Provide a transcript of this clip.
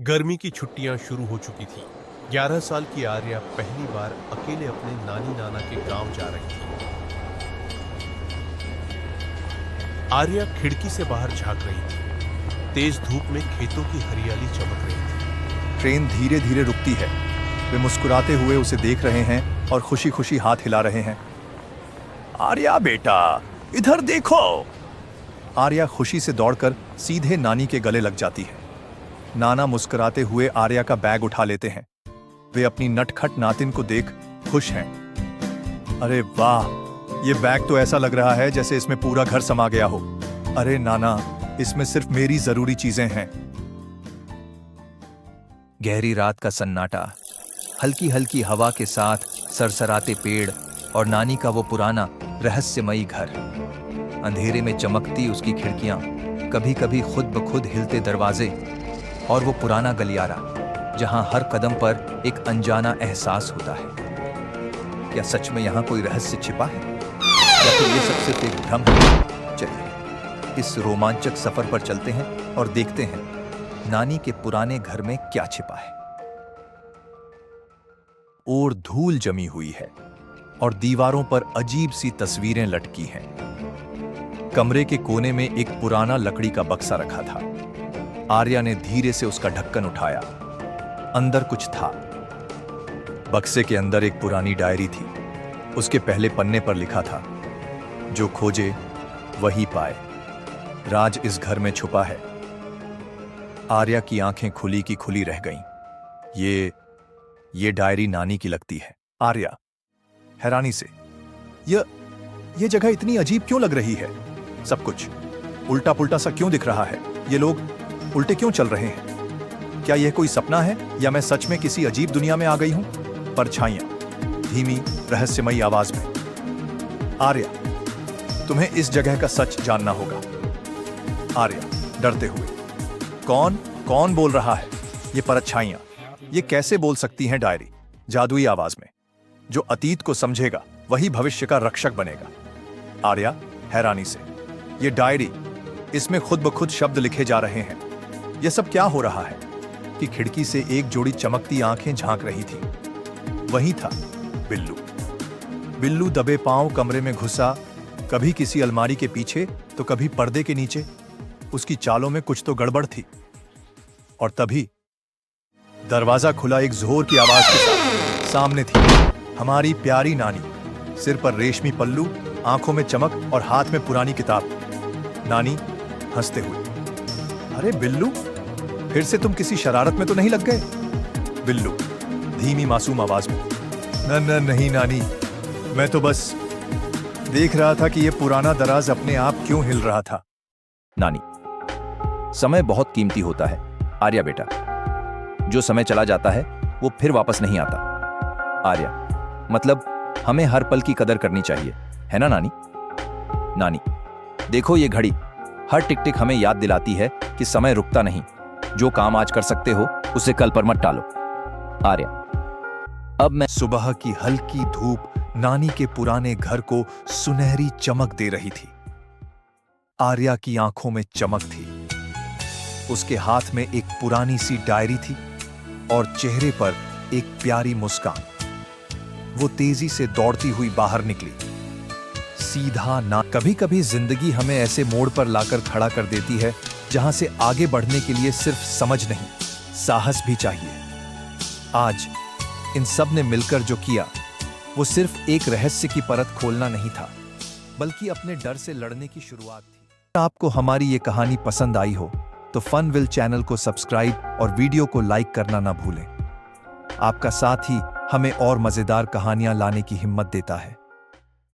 गर्मी की छुट्टियां शुरू हो चुकी थी। 11 साल की आर्या पहली बार अकेले अपने नानी नाना के गांव जा रही थी। आर्या खिड़की से बाहर झांक रही थी। तेज धूप में खेतों की हरियाली चमक रही थी। ट्रेन धीरे धीरे रुकती है। वे मुस्कुराते हुए उसे देख रहे हैं और खुशी खुशी हाथ हिला रहे हैं। आर्या बेटा, इधर देखो। आर्या खुशी से दौड़कर सीधे नानी के गले लग जाती है। नाना मुस्कुराते हुए आर्या का बैग उठा लेते हैं। वे अपनी नटखट नातिन को देख खुश हैं। अरे वाह, ये बैग तो ऐसा लग रहा है जैसे इसमें पूरा घर समा गया हो। अरे नाना, इसमें सिर्फ मेरी जरूरी चीजें हैं। गहरी रात का सन्नाटा, हल्की हल्की हवा के साथ सरसराते पेड़ और नानी का वो पुराना रहस्यमयी घर। अंधेरे में चमकती उसकी खिड़कियां, कभी कभी खुद ब खुद हिलते दरवाजे और वो पुराना गलियारा जहां हर कदम पर एक अनजाना एहसास होता है। क्या सच में यहां कोई रहस्य छिपा है या फिर ये सब सिर्फ एक भ्रम है? चलिए इस रोमांचक सफर पर चलते हैं और देखते हैं नानी के पुराने घर में क्या छिपा है। और धूल जमी हुई है और दीवारों पर अजीब सी तस्वीरें लटकी हैं। कमरे के कोने में एक पुराना लकड़ी का बक्सा रखा था। आर्या ने धीरे से उसका ढक्कन उठाया। अंदर कुछ था। बक्से के अंदर एक पुरानी डायरी थी। उसके पहले पन्ने पर लिखा था, जो खोजे वही पाए, राज इस घर में छुपा है। आर्या की आंखें खुली की खुली रह गईं। ये डायरी नानी की लगती है। आर्या हैरानी से, यह जगह इतनी अजीब क्यों लग रही है? सब कुछ उल्टा पुल्टा सा क्यों दिख रहा है? ये लोग उल्टे क्यों चल रहे हैं? क्या यह कोई सपना है या मैं सच में किसी अजीब दुनिया में आ गई हूं? परछाइयां, धीमी रहस्यमयी आवाज में। आर्या, तुम्हें इस जगह का सच जानना होगा। आर्या डरते हुए, कौन बोल रहा है? ये परछाइयां, ये कैसे बोल सकती हैं? डायरी जादुई आवाज में, जो अतीत को समझेगा वही भविष्य का रक्षक बनेगा। आर्या हैरानी से, ये डायरी, इसमें खुद ब खुद शब्द लिखे जा रहे हैं। यह सब क्या हो रहा है? कि खिड़की से एक जोड़ी चमकती आंखें झांक रही थी। वही था बिल्लू। बिल्लू दबे पांव कमरे में घुसा, कभी किसी अलमारी के पीछे तो कभी पर्दे के नीचे। उसकी चालों में कुछ तो गड़बड़ थी। और तभी दरवाजा खुला एक जोर की आवाज के साथ। सामने थी हमारी प्यारी नानी, सिर पर रेशमी पल्लू, आंखों में चमक और हाथ में पुरानी किताब। नानी हंसते हुए, अरे बिल्लू, फिर से तुम किसी शरारत में तो नहीं लग गए? बिल्लू धीमी मासूम आवाज में, नहीं नानी, मैं तो बस देख रहा था कि यह पुराना दराज अपने आप क्यों हिल रहा था। नानी, समय बहुत कीमती होता है आर्या बेटा। जो समय चला जाता है वो फिर वापस नहीं आता। आर्या, मतलब हमें हर पल की कदर करनी चाहिए, है ना नानी? नानी, देखो ये घड़ी, हर टिक टिक हमें याद दिलाती है कि समय रुकता नहीं। जो काम आज कर सकते हो उसे कल पर मत टालो। आर्या, अब मैं। सुबह की हल्की धूप नानी के पुराने घर को सुनहरी चमक दे रही थी। आर्या की आंखों में चमक थी। उसके हाथ में एक पुरानी सी डायरी थी और चेहरे पर एक प्यारी मुस्कान। वो तेजी से दौड़ती हुई बाहर निकली। सीधा ना। कभी कभी जिंदगी हमें ऐसे मोड़ पर लाकर खड़ा कर देती है जहां से आगे बढ़ने के लिए सिर्फ समझ नहीं, साहस भी चाहिए। आज इन सब ने मिलकर जो किया वो सिर्फ एक रहस्य की परत खोलना नहीं था, बल्कि अपने डर से लड़ने की शुरुआत थी। अगर आपको हमारी ये कहानी पसंद आई हो तो फनविल चैनल को सब्सक्राइब और वीडियो को लाइक करना ना भूलें। आपका साथ ही हमें और मजेदार कहानियां लाने की हिम्मत देता है।